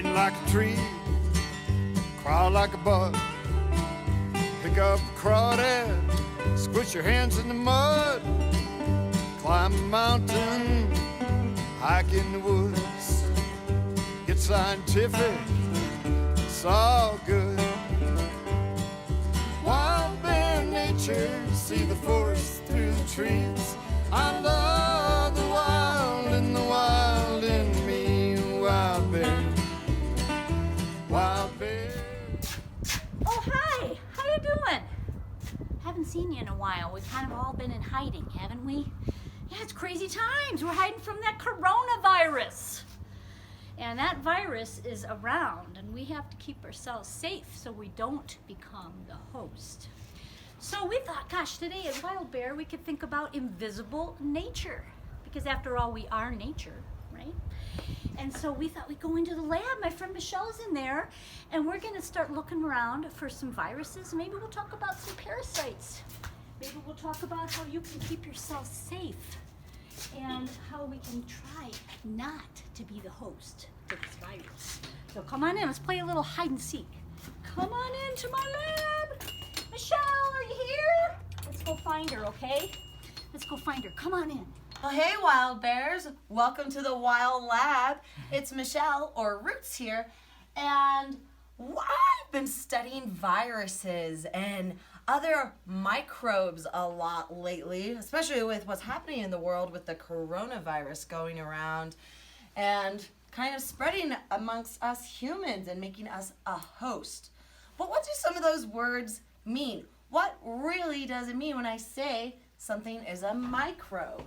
bend like a tree, crawl like a bug, pick up a crawdad, squish your hands in the mud, climb a mountain, hike in the woods, get scientific, it's all good. Wild bear nature, see the forest through the trees. I love the wild in me, wild bear, wild bear. Oh, hi, how you doing? Haven't seen you in a while. We've kind of all been in hiding, haven't we? Yeah, it's crazy times. We're hiding from that coronavirus. And that virus is around, and we have to keep ourselves safe so we don't become the host. So we thought, gosh, today at Wild Bear, we could think about invisible nature. Because after all, we are nature, right? And so we thought we'd go into the lab. My friend Michelle's in there, and we're gonna start looking around for some viruses. Maybe we'll talk about some parasites. Maybe we'll talk about how you can keep yourself safe and how we can try not to be the host to this virus. So come on in, let's play a little hide and seek. Come on into my lab. Michelle, are you here? Let's go find her, okay? Let's go find her. Come on in. Well, hey, Wild Bears. Welcome to the Wild Lab. It's Michelle, or Roots here, and I've been studying viruses and other microbes a lot lately, especially with what's happening in the world with the coronavirus going around and kind of spreading amongst us humans and making us a host. But what do some of those words mean? What really does it mean when I say something is a microbe?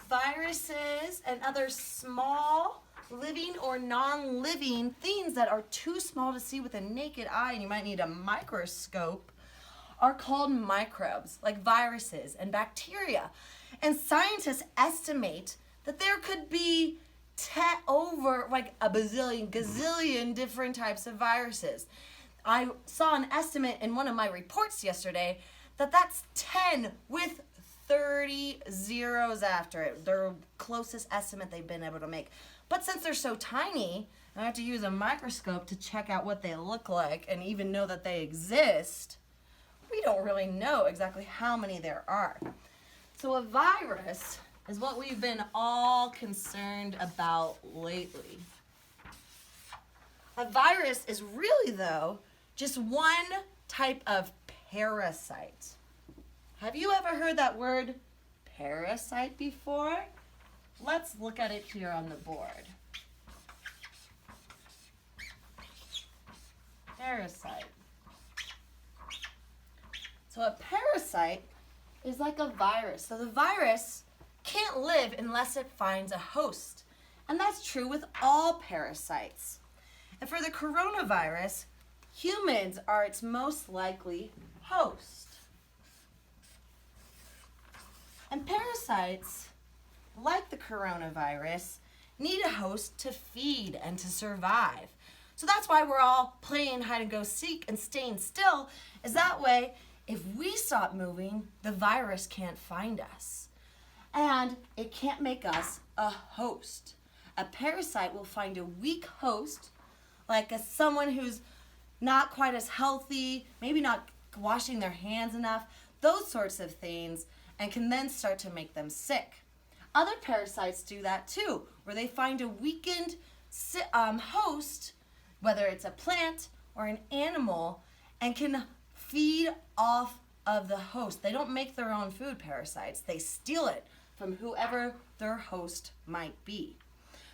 Viruses and other small living or non-living things that are too small to see with a naked eye, and you might need a microscope, are called microbes, like viruses and bacteria. And scientists estimate that there could be over like a gazillion different types of viruses. I saw an estimate in one of my reports yesterday that that's 10 with 30 zeros after it. Their closest estimate they've been able to make. But since they're so tiny, I have to use a microscope to check out what they look like and even know that they exist. We don't really know exactly how many there are. So a virus is what we've been all concerned about lately. A virus is really, though, just one type of parasite. Have you ever heard that word parasite before? Let's look at it here on the board. Parasite. So a parasite is like a virus. So the virus can't live unless it finds a host. And that's true with all parasites. And for the coronavirus, humans are its most likely host. And parasites, like the coronavirus, need a host to feed and to survive. So that's why we're all playing hide and go seek and staying still, is that way, if we stop moving, the virus can't find us. And it can't make us a host. A parasite will find a weak host, like someone who's not quite as healthy, maybe not washing their hands enough, those sorts of things, and can then start to make them sick. Other parasites do that too, where they find a weakened host, whether it's a plant or an animal, and can feed off of the host. They don't make their own food, parasites. They steal it from whoever their host might be.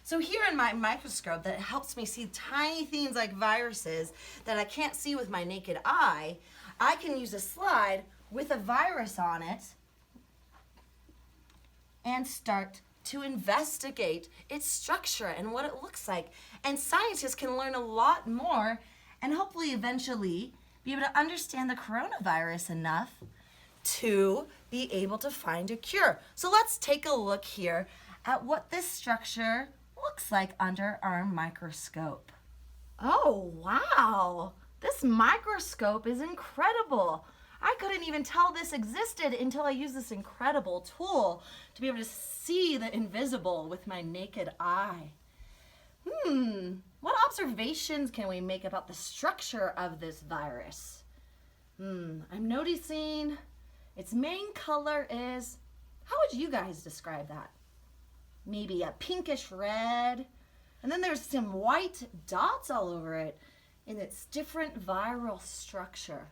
So here in my microscope that helps me see tiny things like viruses that I can't see with my naked eye, I can use a slide with a virus on it and start to investigate its structure and what it looks like. And scientists can learn a lot more and hopefully eventually be able to understand the coronavirus enough to be able to find a cure. So let's take a look here at what this structure looks like under our microscope. Oh, wow. This microscope is incredible. I couldn't even tell this existed until I used this incredible tool to be able to see the invisible with my naked eye. What observations can we make about the structure of this virus? I'm noticing its main color is, how would you guys describe that? Maybe a pinkish red, and then there's some white dots all over it in its different viral structure.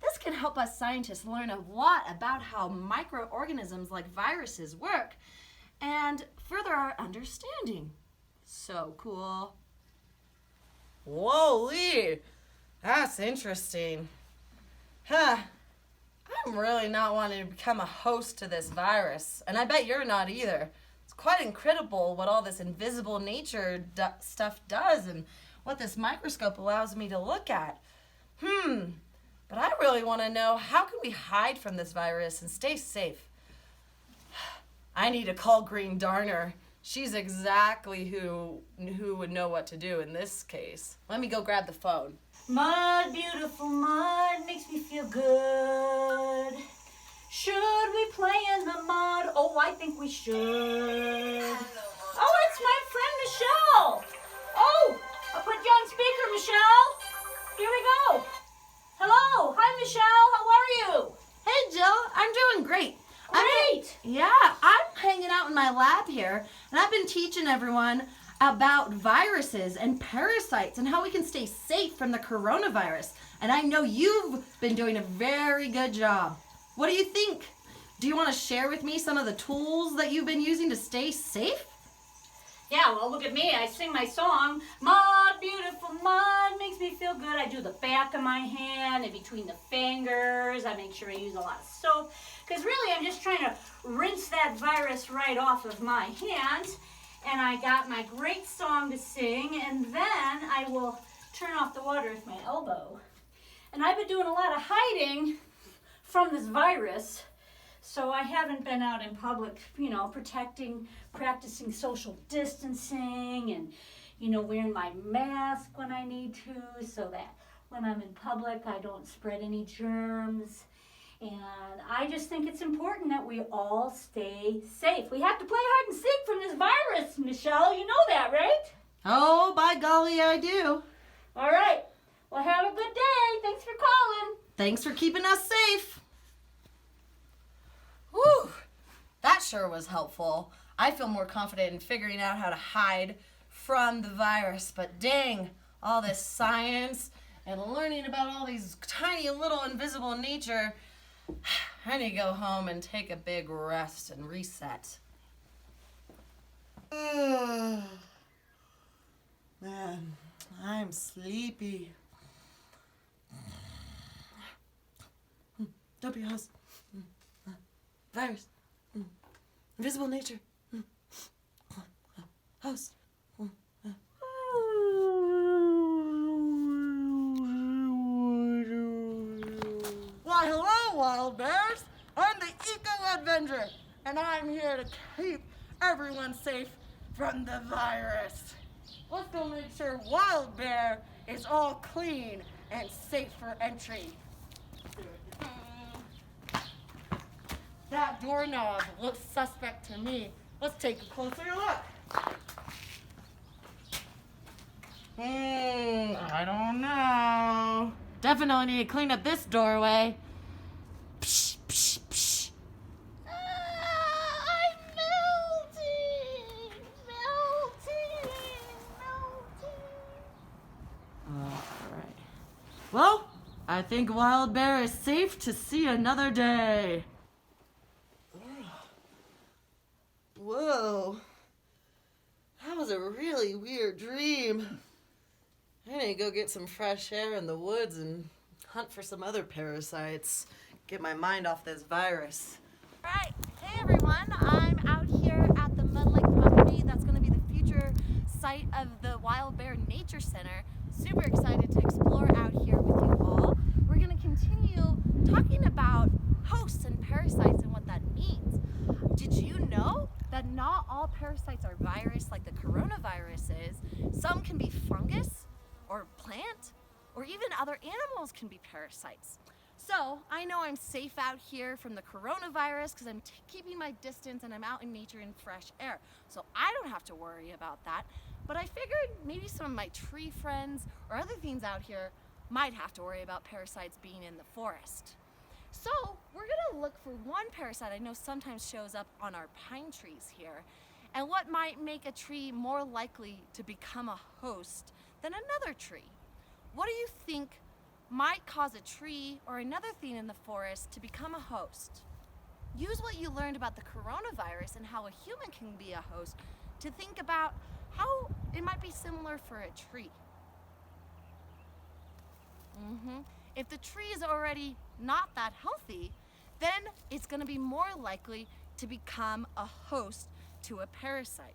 This can help us scientists learn a lot about how microorganisms like viruses work and further our understanding. So cool. Whoa, Lee, that's interesting. I'm really not wanting to become a host to this virus, and I bet you're not either. It's quite incredible what all this invisible nature stuff does and what this microscope allows me to look at. But I really want to know, how can we hide from this virus and stay safe? I need to call Green Darner. She's exactly who would know what to do in this case. Let me go grab the phone. Mud, beautiful mud, makes me feel good. Should we play in the mud? Oh, I think we should. Oh, it's my friend Michelle. Oh, I'll put you on speaker, Michelle. Here we go. Hello. Hi, Michelle. How are you? Hey, Jill. I'm doing great. Great. I'm hanging out in my lab here, and I've been teaching everyone about viruses and parasites and how we can stay safe from the coronavirus. And I know you've been doing a very good job. What do you think? Do you want to share with me some of the tools that you've been using to stay safe? Yeah, well, look at me. I sing my song, Mud, beautiful mud, makes me feel good. I do the back of my hand and between the fingers. I make sure I use a lot of soap. Because really, I'm just trying to rinse that virus right off of my hands. And I got my great song to sing. And then I will turn off the water with my elbow. And I've been doing a lot of hiding from this virus. So I haven't been out in public, practicing social distancing and, wearing my mask when I need to so that when I'm in public I don't spread any germs. And I just think it's important that we all stay safe. We have to play hide and seek from this virus, Michelle. You know that, right? Oh, by golly, I do. All right. Well, have a good day. Thanks for calling. Thanks for keeping us safe. Whew, that sure was helpful. I feel more confident in figuring out how to hide from the virus, but dang, all this science and learning about all these tiny little invisible nature, I need to go home and take a big rest and reset. Man, I'm sleepy. W house. Virus. Invisible nature. Host. Why, hello, wild bears. I'm the Eco Avenger, and I'm here to keep everyone safe from the virus. Let's go make sure Wild Bear is all clean and safe for entry. That doorknob looks suspect to me. Let's take a closer look. I don't know. Definitely need to clean up this doorway. Psh, psh, psh. I'm melting. All right. Well, I think Wild Bear is safe to see another day. Whoa. That was a really weird dream. I need to go get some fresh air in the woods and hunt for some other parasites. Get my mind off this virus. All right. Hey, everyone. I'm out here at the Mud Lake property. That's going to be the future site of the Wild Bear Nature Center. Super excited to explore out here with you all. We're going to continue talking about hosts and parasites and what that means. Did you know that not all parasites are virus like the coronavirus is? Some can be fungus or plant, or even other animals can be parasites. So I know I'm safe out here from the coronavirus because I'm keeping my distance and I'm out in nature in fresh air. So I don't have to worry about that. But I figured maybe some of my tree friends or other things out here might have to worry about parasites being in the forest. So we're gonna look for one parasite I know sometimes shows up on our pine trees here, and what might make a tree more likely to become a host than another tree. What do you think might cause a tree or another thing in the forest to become a host? Use what you learned about the coronavirus and how a human can be a host to think about how it might be similar for a tree. If the tree is already not that healthy, then it's going to be more likely to become a host to a parasite.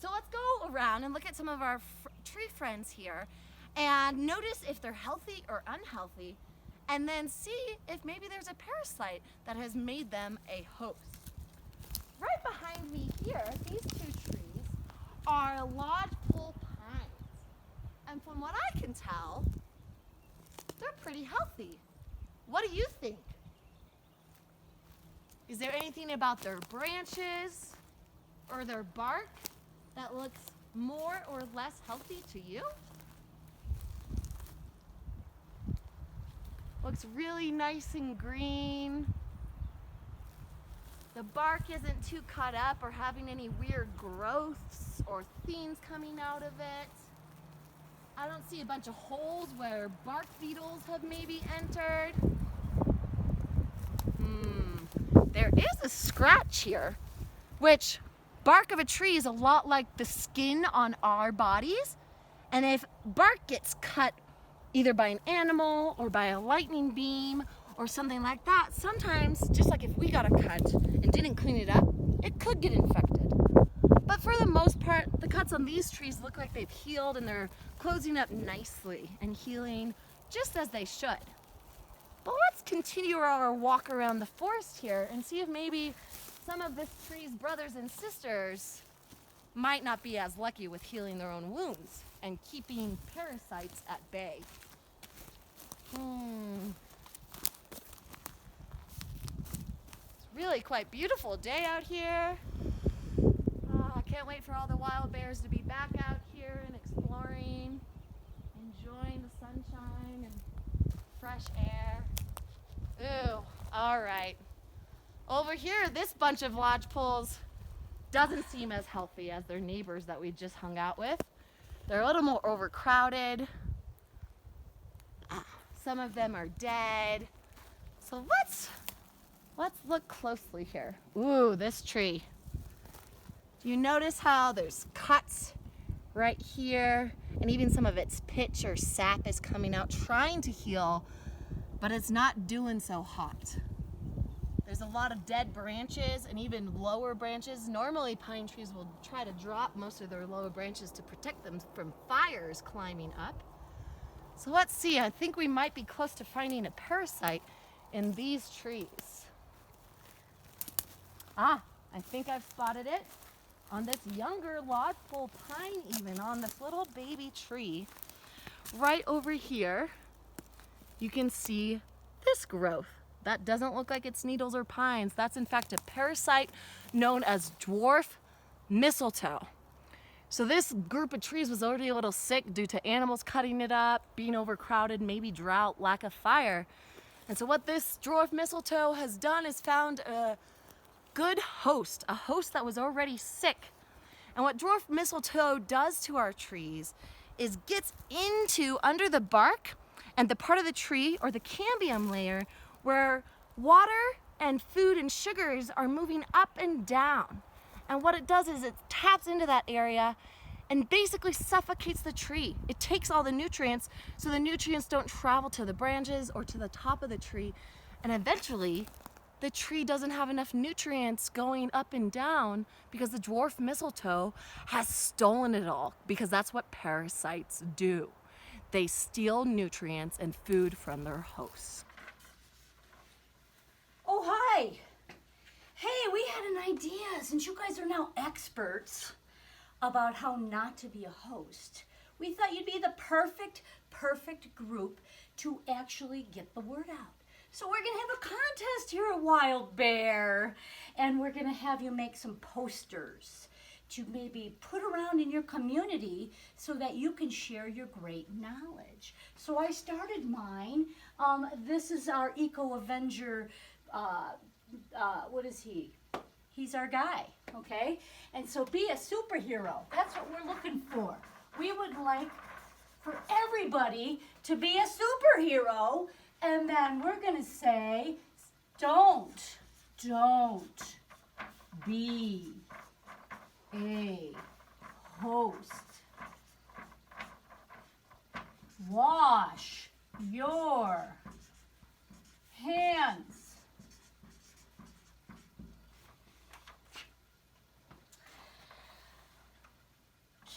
So let's go around and look at some of our tree friends here and notice if they're healthy or unhealthy, and then see if maybe there's a parasite that has made them a host. Right behind me here, these two trees are lodgepole pines. And from what I can tell, they're pretty healthy. What do you think? Is there anything about their branches or their bark that looks more or less healthy to you? Looks really nice and green. The bark isn't too cut up or having any weird growths or things coming out of it. I don't see a bunch of holes where bark beetles have maybe entered. There is a scratch here, which bark of a tree is a lot like the skin on our bodies. And if bark gets cut either by an animal or by a lightning beam or something like that, sometimes, just like if we got a cut and didn't clean it up, it could get infected. But for the most part, the cuts on these trees look like they've healed and they're closing up nicely and healing just as they should. But let's continue our walk around the forest here and see if maybe some of this tree's brothers and sisters might not be as lucky with healing their own wounds and keeping parasites at bay. It's really quite beautiful day out here. I can't wait for all the wild bears to be back out here and exploring, enjoying the sunshine and fresh air. Ooh, all right. Over here, this bunch of lodgepoles doesn't seem as healthy as their neighbors that we just hung out with. They're a little more overcrowded. Some of them are dead. So let's look closely here. Ooh, this tree. Do you notice how there's cuts right here? And even some of its pitch or sap is coming out, trying to heal, but it's not doing so hot. There's a lot of dead branches and even lower branches. Normally pine trees will try to drop most of their lower branches to protect them from fires climbing up. So let's see, I think we might be close to finding a parasite in these trees. I think I've spotted it on this younger lodgepole pine, even on this little baby tree. Right over here, you can see this growth. That doesn't look like it's needles or pines. That's in fact a parasite known as dwarf mistletoe. So this group of trees was already a little sick due to animals cutting it up, being overcrowded, maybe drought, lack of fire. And so what this dwarf mistletoe has done is found a good host, a host that was already sick. And what dwarf mistletoe does to our trees is gets into under the bark and the part of the tree or the cambium layer where water and food and sugars are moving up and down. And what it does is it taps into that area and basically suffocates the tree. It takes all the nutrients, so the nutrients don't travel to the branches or to the top of the tree. And eventually, the tree doesn't have enough nutrients going up and down because the dwarf mistletoe has stolen it all, because that's what parasites do. They steal nutrients and food from their hosts. Oh, hi. Hey, we had an idea, since you guys are now experts about how not to be a host. We thought you'd be the perfect group to actually get the word out. So we're going to have a contest here at Wild Bear. And we're going to have you make some posters to maybe put around in your community so that you can share your great knowledge. So I started mine. This is our Eco Avenger. What is he? He's our guy, okay? And so be a superhero. That's what we're looking for. We would like for everybody to be a superhero. And then we're going to say, don't be a host. Wash your hands.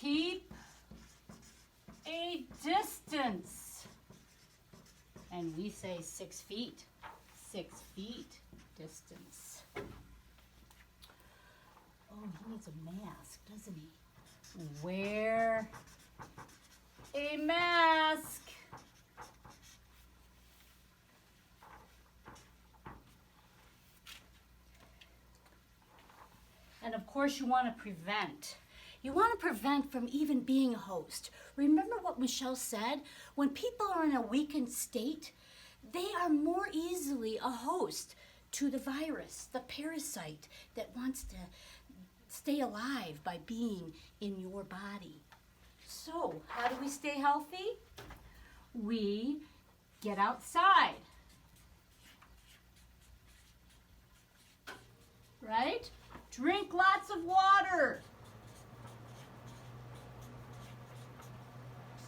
Keep a distance. And we say 6 feet. 6 feet distance. Oh, he needs a mask, doesn't he? Wear a mask. And of course, you want to prevent. You want to prevent from even being a host. Remember what Michelle said? When people are in a weakened state, they are more easily a host to the virus, the parasite that wants to stay alive by being in your body. So, how do we stay healthy? We get outside. Right? Drink lots of water.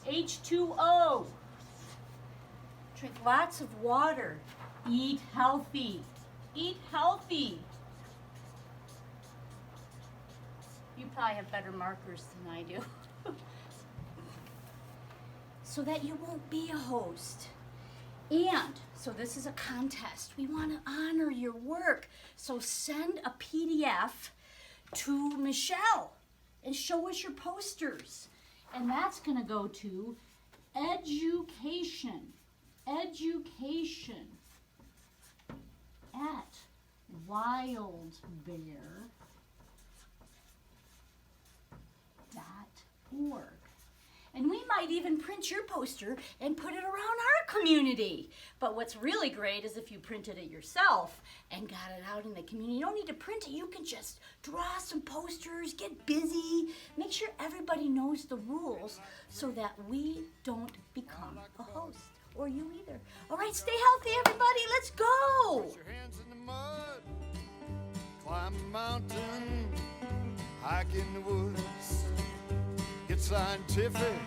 H2O. Drink lots of water. Eat healthy. Eat healthy. You probably have better markers than I do. So that you won't be a host. And, so this is a contest. We want to honor your work. So send a PDF to Michelle and show us your posters. And that's going to go to education at wildbear.org. And we might even print your poster and put it around our community. But what's really great is if you printed it yourself and got it out in the community. You don't need to print it. You can just draw some posters, get busy, make sure everybody knows the rules so that we don't become a host. Or you either. All right, stay healthy, everybody. Let's go. Put your hands in the mud, climb a mountain, hike in the woods, get scientific,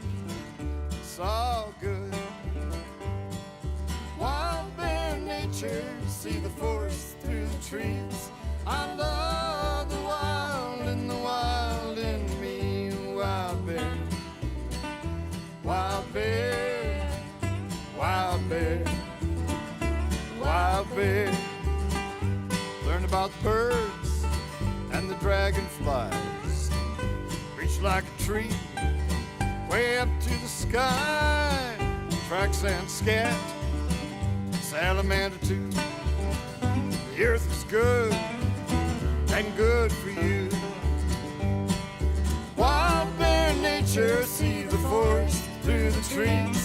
it's all good. Wild bear nature, see the forest through the trees. I love the wild and the wild in me. Wild bear, wild bear, wild bear, wild bear. Learn about the birds and the dragonflies. Reach like a tree, way up to the sky. Tracks and scat, salamander too. The earth is good and good for you. Wild bear nature, see the forest through the trees.